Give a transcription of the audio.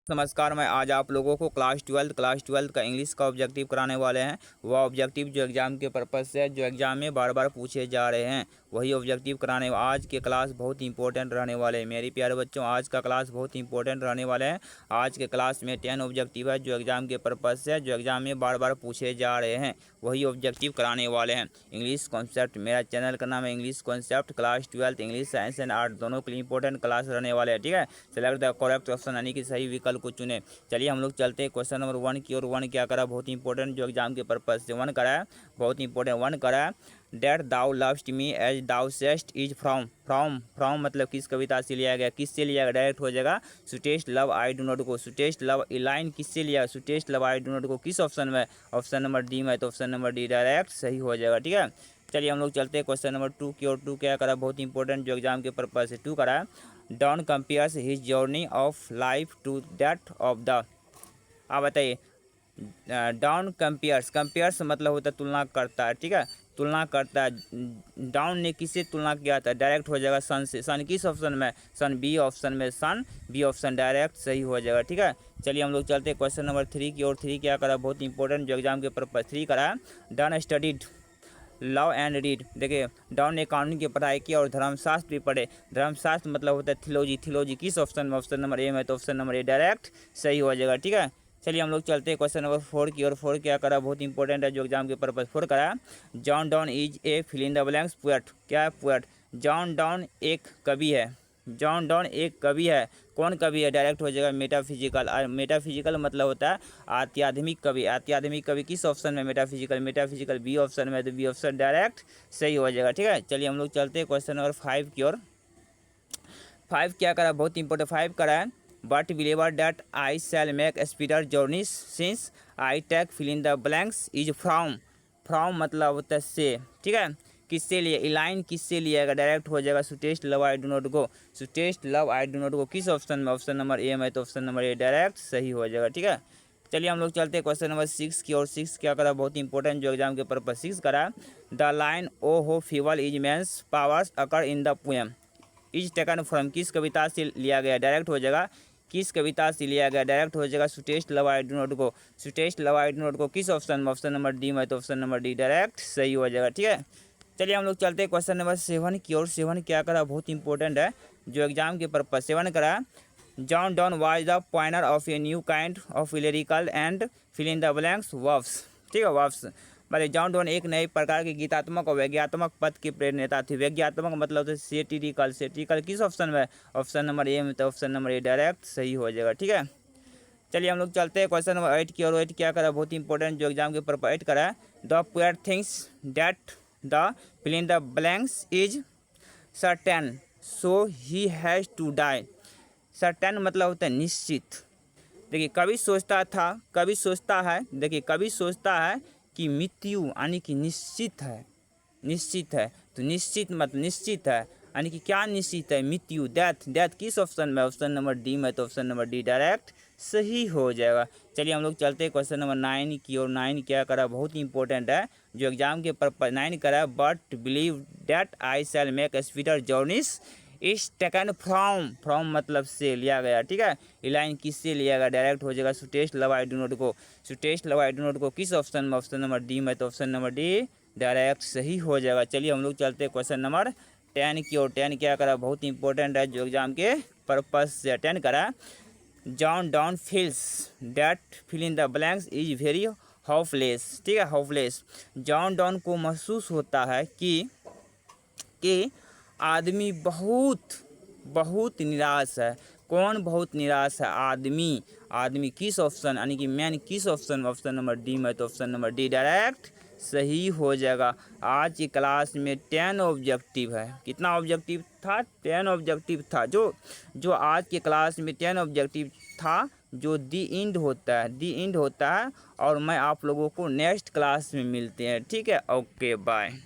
नमस्कार, मैं आज आप लोगों को क्लास ट्वेल्थ का इंग्लिश का ऑब्जेक्टिव कराने वाले हैं। वह ऑब्जेक्टिव जो एग्ज़ाम के पर्पज़ से जो एग्ज़ाम में बार बार पूछे जा रहे हैं, वही ऑब्जेक्टिव कराने। आज के क्लास बहुत इंपॉर्टेंट रहने वाले हैं मेरे प्यारे बच्चों। आज का क्लास बहुत इंपॉर्टेंट रहने वाले हैं। आज के क्लास में 10 ऑब्जेक्टिव है जो एग्ज़ाम के पर्पज़ से जो एग्ज़ाम में बार बार पूछे जा रहे हैं, वही ऑब्जेक्टिव कराने वाले हैं। इंग्लिश कॉन्सेप्ट, मेरा चैनल का नाम है English concept. Class 12 English, science and art दोनों के लिए इंपॉर्टेंट क्लास रहने वाले हैं। ठीक है, सेलेक्ट द करेक्ट ऑप्शन यानी कि सही विकल्प को चुने। चलिए हम लोग चलते हैं क्वेश्चन नंबर 1 की। और 1 क्या करा, बहुत इंपॉर्टेंट जो एग्जाम के पर्पज से 1 करा है, बहुत इंपॉर्टेंट 1 करा है। That thou lovest me as thou sayest is from मतलब किस कविता से लिया गया, किससे लिया गया, डायरेक्ट हो जाएगा सुटेस्ट love I do not go. सुटेस्ट love line किससे लिया, सुटेस्ट love I do not go किस ऑप्शन में, ऑप्शन नंबर डी में, तो ऑप्शन नंबर डी डायरेक्ट सही हो जाएगा। ठीक है, चलिए हम लोग चलते हैं क्वेश्चन नंबर 2 की। और 2 क्या करा, बहुत इंपॉर्टेंट जो एग्जाम के पर्पज से 2 करा है। Donne compares his journey of life to that of the. आप बताइए, डाउन कंपेयर्स मतलब होता है तुलना करता है। ठीक है, तुलना करता है। डाउन ने किससे तुलना किया था, डायरेक्ट हो जाएगा सन से। सन किस ऑप्शन में, सन बी ऑप्शन में, सन बी ऑप्शन डायरेक्ट सही हो जाएगा। ठीक है, चलिए हम लोग चलते हैं क्वेश्चन नंबर 3 की। और 3 क्या करा, बहुत इंपॉर्टेंट जो एग्जाम के पर्पज 3 करा है। Done studied love and read. देखिए, डाउन ने कानून की पढ़ाई की और धर्मशास्त्र भी पढ़े। धर्मशास्त्र मतलब होता है थियोलॉजी किस ऑप्शन में, ऑप्शन नंबर ए में, तो ऑप्शन नंबर ए डायरेक्ट सही हो जाएगा। ठीक है, चलिए हम लोग चलते हैं क्वेश्चन नंबर 4 की। और 4 क्या करा, बहुत इंपॉर्टेंट है जो एग्जाम के पर्पज 4 करा। John Donne is a fill in the blanks poet. क्या है पोएट, जॉन डॉन एक कवि है। जॉन डॉन एक कवि है, कौन कवि है, डायरेक्ट हो जाएगा मेटाफिजिकल। और मेटाफिजिकल मतलब होता है आध्यात्मिक कवि। आध्यात्मिक कवि किस ऑप्शन में, मेटाफिजिकल बी ऑप्शन में, तो बी ऑप्शन डायरेक्ट सही हो जाएगा। ठीक है, चलिए हम लोग चलते हैं क्वेश्चन नंबर 5 की। और 5 क्या करा, बहुत इंपॉर्टेंट 5 करा है। But believer that I shall make speedier journeys since I take fill in the blanks is from मतलब होता है से। ठीक है, किससे लिए, इलाइन किससे लिया जाएगा, डायरेक्ट हो जाएगा सुटेस्ट love I do not go. सुटेस्ट love I do not go किस ऑप्शन में, ऑप्शन नंबर ए में, तो ऑप्शन नंबर ए डायरेक्ट सही हो जाएगा। ठीक है, चलिए हम लोग चलते हैं क्वेश्चन नंबर 6 की। और 6 क्या करा, बहुत इंपॉर्टेंट जो एग्जाम के पर्पज 6 करा। The line oh how feeble is man's powers occur in the poem is taken from किस कविता से लिया गया, डायरेक्ट हो जाएगा किस कविता से लिया गया, डायरेक्ट हो जाएगा सुटेस्ट love I do not go. सुटेस्ट love I do not go किस ऑप्शन में, ऑप्शन नंबर डी में, तो ऑप्शन नंबर डी डायरेक्ट सही हो जाएगा। ठीक है, चलिए हम लोग चलते हैं क्वेश्चन नंबर 7 की। और 7 क्या करा, बहुत इंपॉर्टेंट है जो एग्जाम के पर्पज 7 करा। John Donne was the pioneer of a new kind of lyrical and fill in the blanks verbs. ठीक है, वर्ब्स मतलब जॉन डॉन एक नए प्रकार के गीतात्मक और व्यंग्यात्मक पद के प्रेरणेता थे। व्यंग्यात्मक मतलब तो सेटिरिकल किस ऑप्शन में, ऑप्शन नंबर ए में, तो ऑप्शन नंबर ए डायरेक्ट सही हो जाएगा। ठीक है, चलिए हम लोग चलते हैं क्वेश्चन नंबर 8 की। और 8 क्या करा, बहुत इंपॉर्टेंट जो एग्जाम के ऊपर 8 करा। The poet thinks that the fill in the blanks is certain so he has to die. Certain मतलब होता है निश्चित। देखिए, कभी सोचता है, देखिए कभी सोचता है कि मृत्यु यानी कि निश्चित है, तो निश्चित मत निश्चित है यानी कि क्या निश्चित है, मृत्यु, डेथ किस ऑप्शन में, ऑप्शन नंबर डी में, तो ऑप्शन नंबर डी डायरेक्ट सही हो जाएगा। चलिए हम लोग चलते हैं क्वेश्चन नंबर 9 की। और 9 क्या करा, बहुत इंपॉर्टेंट है जो एग्जाम के पर्पज 9 करा। But believe that I shall make speedier journeys is taken from मतलब से लिया गया। ठीक है, लाइन किससे लिया गया, डायरेक्ट हो जाएगा सुटेस्ट love I do not go. सुटेस्ट love I do not go किस ऑप्शन में, ऑप्शन नंबर डी में, तो ऑप्शन नंबर डी डायरेक्ट सही हो जाएगा। चलिए हम लोग चलते हैं क्वेश्चन नंबर 10 की। और 10 क्या करा, बहुत इंपॉर्टेंट है जो एग्जाम के पर्पज से 10 करा। John Donne feels that fill in the blanks is very hopeless. ठीक है, होपलेस, जॉन डॉन को महसूस होता है कि आदमी बहुत निराश है। कौन बहुत निराश है, आदमी किस ऑप्शन यानी कि मैन किस ऑप्शन में, ऑप्शन नंबर डी में, तो ऑप्शन नंबर डी डायरेक्ट सही हो जाएगा। आज की क्लास में 10 ऑब्जेक्टिव है। कितना ऑब्जेक्टिव था, 10 ऑब्जेक्टिव था। जो आज के क्लास में 10 ऑब्जेक्टिव था, जो दी एंड होता है। और मैं आप लोगों को नेक्स्ट क्लास में मिलते हैं। ठीक है, ओके बाय।